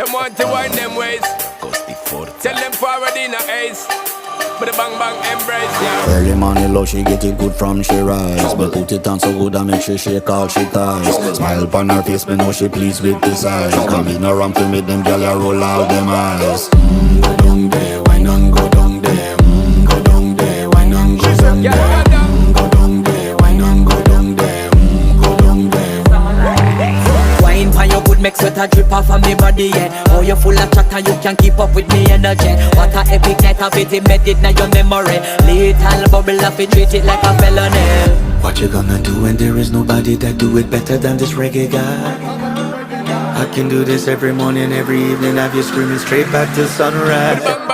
them want to wind them ways. Tell them forward in a ace. But the bang bang embrace, yeah. Early morning love, she get it good from she rise. But put it on so good and make she shake all she ties. Smile upon her face, me know she pleased with this eyes. Come in around to make them gyal a roll out them eyes. Go down there, why not go down there? Go down there, why not go down there? Go down there, why not go down there? Go down there. Wine pan your good make sweat a drip off of me body, yeah. Oh, you full of chatter, you can't keep up with me energy. What a epic night of it, embedded now your memory. Little bubble of it, treat it like a felony. What you gonna do when there is nobody that do it better than this reggae guy? I can do this every morning, every evening, have you screaming straight back to sunrise.